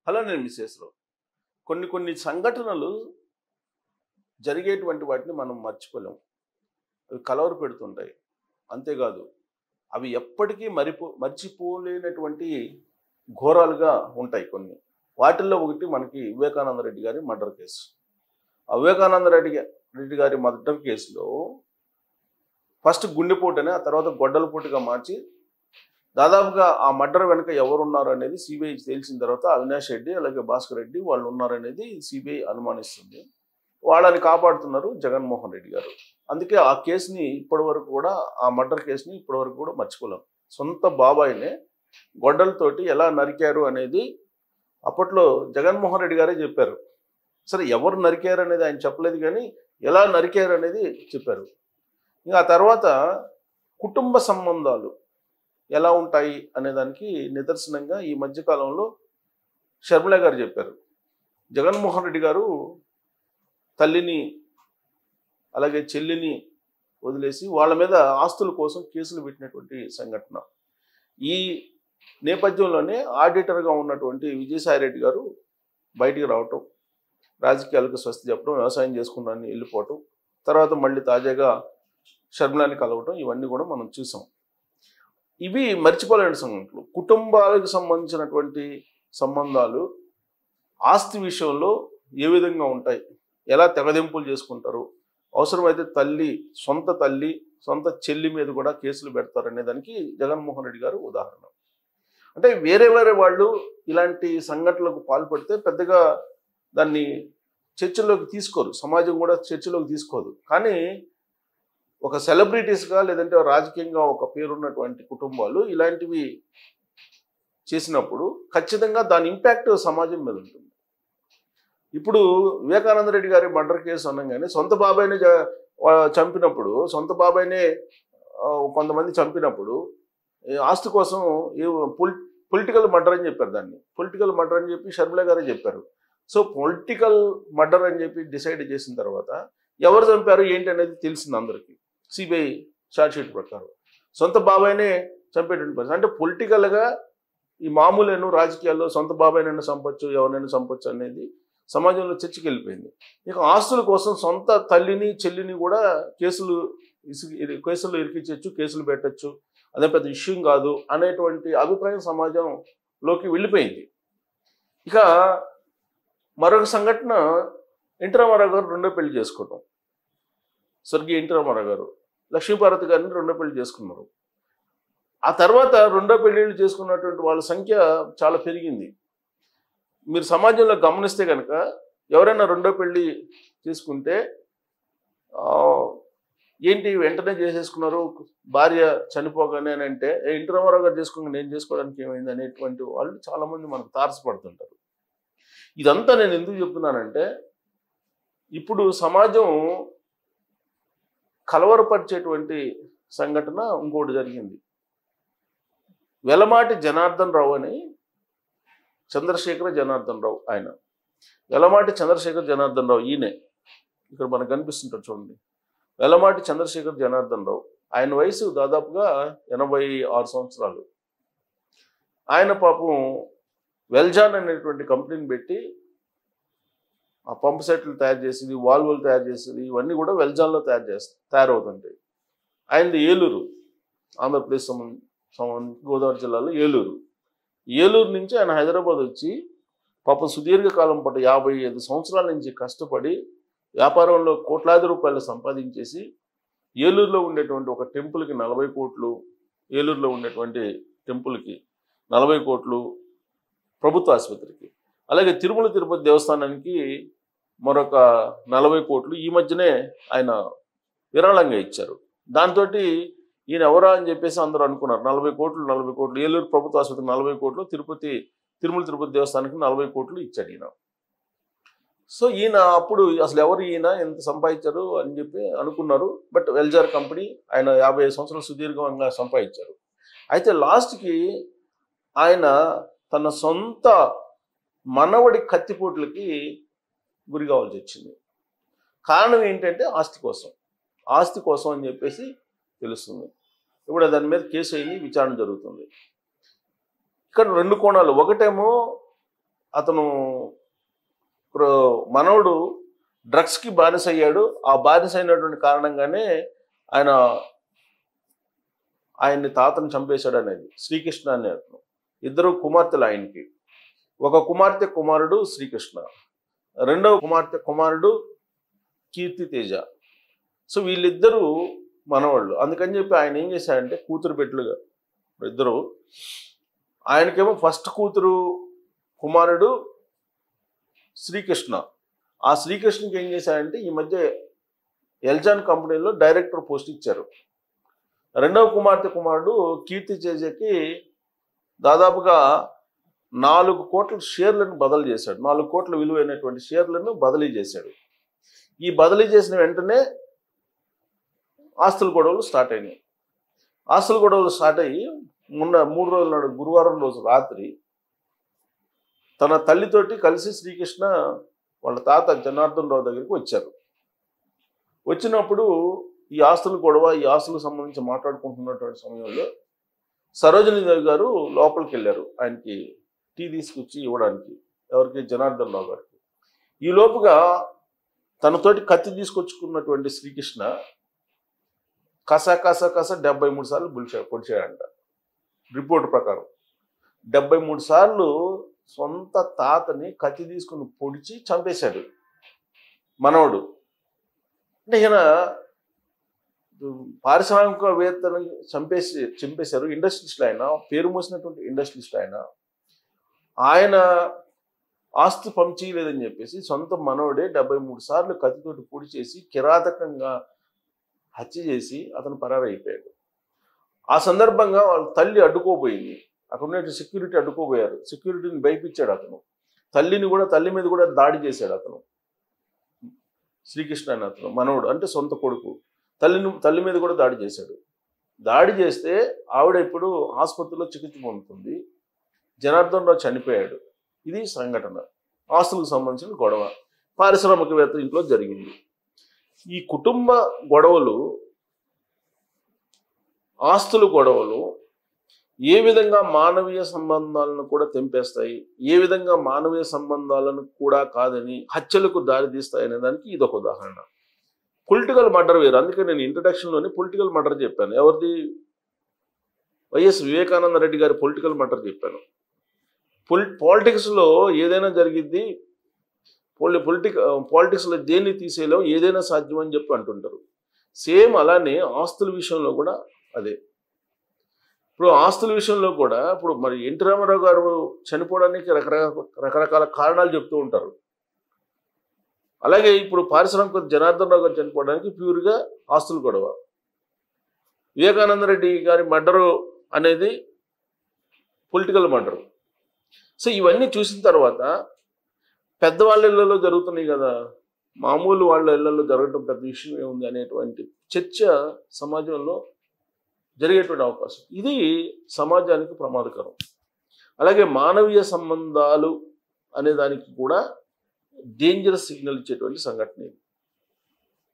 Hello నేను మిస్సెస్‌రావు. కొన్ని సంఘటనలు జరిగేటువంటి వాటిని మనం మర్చిపోలేం. అవి కలవరపెడుతుంటాయి. అంతేకాదు అవి ఎప్పటికీ మర్చిపోలేనటువంటి ఘోరాలుగా ఉంటాయి కొన్ని. వాటిల్లో ఒకటి మనకి వివేకానంద రెడ్డి గారి మర్డర్ కేసు. ఆ వివేకానంద రెడ్డి గారి మర్డర్ కేసులో ఫస్ట్ గుండెపోటని, ఆ తర్వాత గొడ్డలపోటుగా మార్చి దాదాపుగా ఆ మర్డర్ వెనుక ఎవరున్నారు అనేది సిబిఐ తేల్చిన తర్వాత అవినాష్ రెడ్డి అలాగే భాస్కర్ రెడ్డి వాళ్ళు ఉన్నారనేది సిబిఐ అనుమానిస్తుంది. వాళ్ళని కాపాడుతున్నారు జగన్మోహన్ రెడ్డి గారు. అందుకే ఆ కేసుని ఇప్పటివరకు కూడా, ఆ మర్డర్ కేసుని ఇప్పటివరకు కూడా మర్చిపోలేం. సొంత బాబాయినే గొడ్డలతోటి ఎలా నరికారు అనేది అప్పట్లో జగన్మోహన్ రెడ్డి గారే చెప్పారు. సరే ఎవరు నరికారు అనేది ఆయన చెప్పలేదు, కానీ ఎలా నరికారు అనేది చెప్పారు. ఇంకా ఆ తర్వాత కుటుంబ సంబంధాలు ఎలా ఉంటాయి అనేదానికి నిదర్శనంగా ఈ మధ్యకాలంలో షర్మిల గారు చెప్పారు. జగన్మోహన్ రెడ్డి గారు తల్లిని అలాగే చెల్లిని వదిలేసి వాళ్ళ మీద ఆస్తుల కోసం కేసులు పెట్టినటువంటి సంఘటన. ఈ నేపథ్యంలోనే ఆడిటర్గా ఉన్నటువంటి విజయసాయిరెడ్డి గారు బయటికి రావటం, రాజకీయాలకు స్వస్తి చెప్పడం, వ్యవసాయం చేసుకున్నాన్ని వెళ్ళిపోవటం, తర్వాత మళ్ళీ తాజాగా షర్మిలాని కలవటం, ఇవన్నీ కూడా మనం చూసాం. ఇవి మర్చిపోలేని సంఘటనలు. కుటుంబాలకు సంబంధించినటువంటి సంబంధాలు ఆస్తి విషయంలో ఏ విధంగా ఉంటాయి, ఎలా తెగదెంపులు చేసుకుంటారు, అవసరమైతే సొంత చెల్లి మీద కూడా కేసులు పెడతారనే దానికి జగన్మోహన్ రెడ్డి గారు ఉదాహరణ. అంటే వేరే వాళ్ళు ఇలాంటి సంఘటనలకు పాల్పడితే పెద్దగా దాన్ని చర్చలోకి తీసుకోరు, సమాజం కూడా చర్చలోకి తీసుకోదు. కానీ ఒక సెలబ్రిటీస్గా లేదంటే రాజకీయంగా ఒక పేరున్నటువంటి కుటుంబాలు ఇలాంటివి చేసినప్పుడు ఖచ్చితంగా దాని ఇంపాక్ట్ సమాజం మీద ఉంటుంది. ఇప్పుడు వివేకానంద రెడ్డి గారి మర్డర్ కేసు అనగానే సొంత బాబాయిని చంపినప్పుడు, సొంత బాబాయినే కొంతమంది చంపినప్పుడు ఆస్తి కోసం పొలిటికల్ మర్డర్ అని చెప్పారు. దాన్ని పొలిటికల్ మర్డర్ అని చెప్పి షర్మిల గారే చెప్పారు. సో పొలిటికల్ మర్డర్ అని చెప్పి డిసైడ్ చేసిన తర్వాత ఎవరు చంపారు ఏంటి అనేది తెలిసింది అందరికీ. సిబిఐ ఛార్జ్షీట్ ప్రకారం సొంత బాబాయినే చంపేటువంటి పరిస్థితి. అంటే పొలిటికల్గా ఈ మామూలు రాజకీయాల్లో సొంత బాబాయినైనా చంపొచ్చు, ఎవరినైనా చంపొచ్చు అనేది సమాజంలో చర్చకి వెళ్ళిపోయింది. ఇక ఆస్తుల కోసం సొంత తల్లిని చెల్లిని కూడా కేసులు ఇరికించవచ్చు, కేసులు పెట్టచ్చు, అదే పెద్ద ఇష్యూ కాదు అనేటువంటి అభిప్రాయం సమాజంలోకి వెళ్ళిపోయింది. ఇక మరొక సంఘటన, ఎన్టీ రామారావు గారు రెండో పెళ్లి చేసుకోవటం. స్వర్గీయ ఎన్టీ రామారావు గారు లక్ష్మీపార్వతి గారిని రెండో పెళ్లి చేసుకున్నారు. ఆ తర్వాత రెండో పెళ్లిళ్ళు చేసుకున్నటువంటి వాళ్ళ సంఖ్య చాలా పెరిగింది. మీరు సమాజంలో గమనిస్తే కనుక ఎవరైనా రెండో పెళ్లి చేసుకుంటే ఏంటి వెంటనే చేసేసుకున్నారు, భార్య చనిపోగానే అని అంటే ఎన్టీ రామారావు గారు చేసుకుని నేను చేసుకోవడానికి ఏమైంది అనేటువంటి వాళ్ళు చాలామంది మనకు తారసపడుతుంటారు. ఇదంతా నేను ఎందుకు చెప్తున్నానంటే, ఇప్పుడు సమాజం కలవరపరిచేటువంటి సంఘటన ఇంకోటి జరిగింది. వెలమాటి జనార్దన్ రావు అని చంద్రశేఖర జనార్దన్ రావు, ఆయన వెలమాటి చంద్రశేఖర్ జనార్దన్ రావు, ఈయనే ఇక్కడ మనకు కనిపిస్తుంటారు చూడండి, వెలమాటి చంద్రశేఖర్ జనార్దన్ రావు. ఆయన వయసు దాదాపుగా 86 సంవత్సరాలు. ఆయన పాపం వెల్జాన్ అనేటువంటి కంపెనీని పెట్టి ఆ పంప్ సెట్లు తయారు చేసేది, వాల్వులు తయారు చేసేది, ఇవన్నీ కూడా వెల్జాన్లో తయారవుతుంటాయి. ఆయనది ఏలూరు, ఆంధ్రప్రదేశ్ గోదావరి జిల్లాలో ఏలూరు నుంచి ఆయన హైదరాబాద్ వచ్చి పాపం సుదీర్ఘకాలం పాటు 55 సంవత్సరాల నుంచి కష్టపడి వ్యాపారంలో కోట్లాది రూపాయలు సంపాదించేసి ఏలూరులో ఉండేటువంటి ఒక టెంపుల్కి 40 కోట్లు, ఏలూరులో ఉండేటువంటి టెంపుల్కి 40 కోట్లు, ప్రభుత్వ ఆసుపత్రికి, అలాగే తిరుమల తిరుపతి దేవస్థానానికి మరొక 40 కోట్లు ఈ మధ్యనే ఆయన విరాళంగా ఇచ్చారు. దాంతో ఈయన ఎవరా అని చెప్పేసి అందరూ అనుకున్నారు. 40 కోట్లు ఏలూరు ప్రభుత్వ ఆసుపత్రికి 40 కోట్లు, తిరుమల తిరుపతి దేవస్థానానికి 40 కోట్లు ఇచ్చాడు ఈయన. సో ఈయన అప్పుడు అసలు ఎవరు ఈయన, ఎంత సంపాదించారు అని చెప్పి అనుకున్నారు. బట్ వెల్జార్ కంపెనీ ఆయన 55 సంవత్సరాలు సుదీర్ఘంగా సంపాదించారు. అయితే లాస్ట్కి ఆయన తన సొంత మనవడి కత్తిపోట్లకి గురి కావాల్సి వచ్చింది. కారణం ఏంటంటే ఆస్తి కోసం అని చెప్పేసి తెలుస్తుంది. ఇప్పుడు దాని మీద కేసు అయింది, విచారణ జరుగుతుంది. ఇక్కడ 2 కోణాలు. ఒకటేమో అతను మనవడు డ్రగ్స్కి బానిస అయ్యాడు. ఆ బానిస అయినటువంటి కారణంగానే ఆయన ఆయన్ని తాతను చంపేశాడు అనేది శ్రీకృష్ణ అనే అతను. ఇద్దరు కుమార్తెలు ఆయనకి. ఒక కుమార్తె కుమారుడు శ్రీకృష్ణ, రెండవ కుమార్తె కుమారుడు కీర్తి తేజ. సో వీళ్ళిద్దరూ మనవాళ్ళు. అందుకని చెప్పి ఆయన ఏం చేశాడంటే కూతురు బిడ్డలుగా ఇద్దరు. ఆయనకేమో ఫస్ట్ కూతురు కుమారుడు శ్రీకృష్ణ. ఆ శ్రీకృష్ణకి ఏం చేశాడంటే ఈ మధ్య ఎల్జాన్ కంపెనీలో డైరెక్టర్ పోస్ట్ ఇచ్చారు. రెండవ కుమార్తె కుమారుడు కీర్తి తేజకి దాదాపుగా 4 కోట్ల షేర్లను బదిలీ చేశాడు. 4 కోట్ల విలువైనటువంటి షేర్లను బదిలీ చేశాడు. ఈ బదిలీ చేసిన వెంటనే ఆస్తుల గొడవలు స్టార్ట్ అయినాయి. ఆస్తుల గొడవలు స్టార్ట్ అయ్యి మొన్న 3 రోజుల నాడు గురువారం రోజు రాత్రి తన తల్లితోటి కలిసి శ్రీకృష్ణ వాళ్ళ తాత జనార్దన్ రావు దగ్గరికి వచ్చారు. వచ్చినప్పుడు ఈ ఆస్తుల గొడవ, ఈ ఆస్తులకు సంబంధించి మాట్లాడుకుంటున్నటువంటి సమయంలో సరోజినీదేవి గారు లోపలికి వెళ్ళారు ఆయనకి టీ తీసుకొచ్చి ఇవ్వడానికి. ఎవరికి? జనార్దన్ రావు గారికి. ఈ లోపుగా తనతోటి కత్తి తీసుకొచ్చుకున్నటువంటి శ్రీకృష్ణ కస 73 సార్లు పొడిచాడంట రిపోర్ట్ ప్రకారం. 73 సార్లు సొంత తాతని కత్తి తీసుకుని పొడిచి చంపేశాడు మనవడు. అంటే ఈయన పారిశ్రామికవేత్తను చంపేశారు. ఇండస్ట్రియలిస్ట్ ఆయన, పేరు మోసినటువంటి ఇండస్ట్రియలిస్ట్ ఆయన ఆస్తి పంచేయలేదని చెప్పేసి సొంత మనవడే 73 సార్లు కత్తితోటి పొడి చేసి కిరాతకంగా హత్య చేసి అతను పరారైపోయాడు. ఆ సందర్భంగా వాళ్ళ తల్లి అడ్డుకోబోయింది. అక్కడ ఉన్న సెక్యూరిటీ అడ్డుకోబోయారు. సెక్యూరిటీని భయపించాడు అతను. తల్లి మీద కూడా దాడి చేశాడు అతను. శ్రీకృష్ణ అని అతను మనవడు, అంటే సొంత కొడుకు. తల్లి మీద కూడా దాడి చేశాడు. దాడి చేస్తే ఆవిడ ఇప్పుడు ఆసుపత్రిలో చికిత్స పొందుతుంది. జనార్దన్ రావు చనిపోయాడు. ఇది సంఘటన. ఆస్తులకు సంబంధించిన గొడవ పారిశ్రామికవేత్త ఇంట్లో జరిగింది. ఈ కుటుంబ గొడవలు, ఆస్తుల గొడవలు ఏ విధంగా మానవీయ సంబంధాలను కూడా తెంపేస్తాయి, ఏ విధంగా మానవీయ సంబంధాలను కూడా కాదని హత్యలకు దారితీస్తాయి అనే దానికి ఇదొక ఉదాహరణ. పొలిటికల్ మర్డర్ వేరు. అందుకే నేను ఇంట్రడక్షన్లోనే పొలిటికల్ మర్డర్ చెప్పాను. ఎవరిది? వైఎస్ వివేకానంద రెడ్డి గారి పొలిటికల్ మర్డర్ చెప్పాను. పాలిటిక్స్లో ఏదైనా జరిగిద్ది. పాలిటిక్స్లో దేన్ని తీసేయలేం, ఏదైనా సాధ్యం అని చెప్పి అంటుంటారు. సేమ్ అలానే ఆస్తుల విషయంలో కూడా అదే. ఇప్పుడు ఆస్తుల విషయంలో కూడా ఇప్పుడు మరి ఎన్టీ రామారావు గారు చనిపోవడానికి రకరకాల కారణాలు చెప్తూ ఉంటారు. అలాగే ఇప్పుడు పారిశ్రామిక జనార్దన్ రావు గారు చనిపోవడానికి ప్యూర్గా ఆస్తులు గొడవ. వివేకానంద రెడ్డి గారి మర్డరు అనేది పొలిటికల్ మర్డరు. సో ఇవన్నీ చూసిన తర్వాత పెద్దవాళ్ళ ఇళ్లలో జరుగుతున్నాయి కదా, మామూలు వాళ్ళ ఇళ్లలో జరగడం పెద్ద విషయం ఏముంది అనేటువంటి చర్చ సమాజంలో జరిగేటువంటి అవకాశం. ఇది సమాజానికి ప్రమాదకరం. అలాగే మానవీయ సంబంధాలు అనే దానికి కూడా డేంజరస్ సిగ్నల్ ఇచ్చేటువంటి సంఘటన ఇది.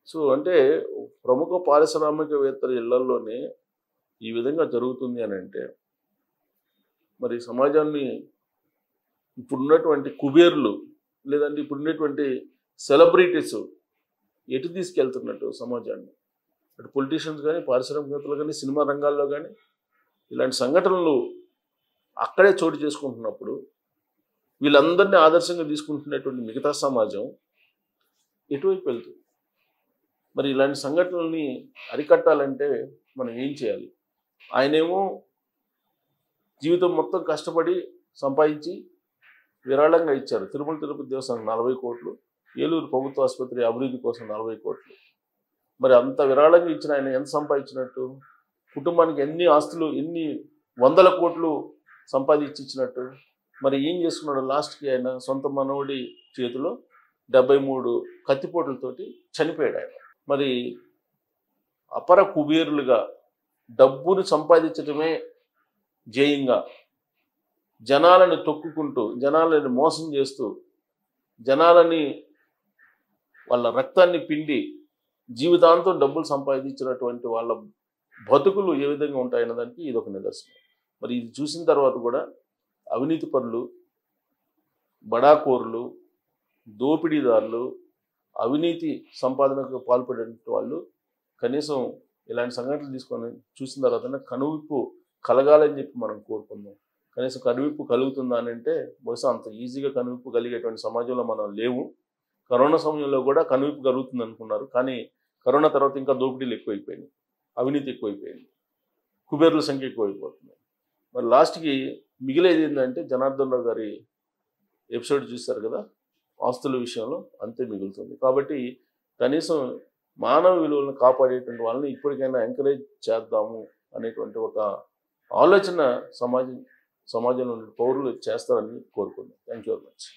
సో అంటే ప్రముఖ పారిశ్రామికవేత్తల ఇళ్లలోనే ఈ విధంగా జరుగుతుంది అని అంటే మరి సమాజాన్ని ఇప్పుడున్నటువంటి కుబేర్లు లేదంటే ఇప్పుడున్నటువంటి సెలబ్రిటీస్ ఎటు తీసుకెళ్తున్నట్టు సమాజాన్ని, అటు పొలిటీషియన్స్ కానీ, పారిశ్రామికవేత్తలు కానీ, సినిమా రంగాల్లో కానీ ఇలాంటి సంఘటనలు అక్కడే చోటు చేసుకుంటున్నప్పుడు వీళ్ళందరినీ ఆదర్శంగా తీసుకుంటున్నటువంటి మిగతా సమాజం ఎటువైపు వెళ్తుంది? మరి ఇలాంటి సంఘటనల్ని అరికట్టాలంటే మనం ఏం చేయాలి? ఆయనేమో జీవితం మొత్తం కష్టపడి సంపాదించి విరాళంగా ఇచ్చారు. తిరుమల తిరుపతి దేవస్థానం 40 కోట్లు, ఏలూరు ప్రభుత్వ ఆసుపత్రి అభివృద్ధి కోసం 40 కోట్లు. మరి అంత విరాళంగా ఇచ్చిన ఆయన ఎంత సంపాదించినట్టు? కుటుంబానికి ఎన్ని ఆస్తులు, ఎన్ని 100 కోట్లు సంపాదించి ఇచ్చినట్టు? మరి ఏం చేసుకున్నాడు? లాస్ట్కి ఆయన సొంత మనవడి చేతిలో 73 కత్తిపోట్లతోటి చనిపోయాడు ఆయన. మరి అపర కుబేరులుగా డబ్బును సంపాదించడమే జయంగా జనాలని తొక్కుకుంటూ, జనాలని మోసం చేస్తూ, జనాలని వాళ్ళ రక్తాన్ని పిండి జీవితాంతం డబ్బులు సంపాదించినటువంటి వాళ్ళ బతుకులు ఏ విధంగా ఉంటాయన్న దానికి ఇది ఒక నిదర్శనం. మరి ఇది చూసిన తర్వాత కూడా అవినీతి పరులు, బడాకోరులు, దోపిడీదారులు, అవినీతి సంపాదనకు పాల్పడే వాళ్ళు కనీసం ఇలాంటి సంఘటనలు తీసుకొని చూసిన తర్వాత కనువిప్పు కలగాలని చెప్పి మనం కోరుకుందాం. కనీసం కనువిప్పు కలుగుతుందా అని అంటే బహుశా అంత ఈజీగా కనువిప్పు కలిగేటువంటి సమాజంలో మనం లేవు. కరోనా సమయంలో కూడా కనువిప్పు కలుగుతుంది అనుకున్నారు, కానీ కరోనా తర్వాత ఇంకా దోపిడీలు ఎక్కువైపోయినాయి, అవినీతి ఎక్కువైపోయింది, కుబేర్ల సంఖ్య ఎక్కువైపోతుంది. మరి లాస్ట్కి మిగిలేది ఏంటంటే జనార్దన్ రావు గారి ఎపిసోడ్ చూస్తారు కదా, ఆస్తుల విషయంలో అంతే మిగులుతుంది. కాబట్టి కనీసం మానవ విలువలను కాపాడేటువంటి వాళ్ళని ఇప్పటికైనా ఎంకరేజ్ చేద్దాము అనేటువంటి ఒక ఆలోచన సమాజంలో పౌరులు చేస్తారని కోరుకుందాం. Thank you very much.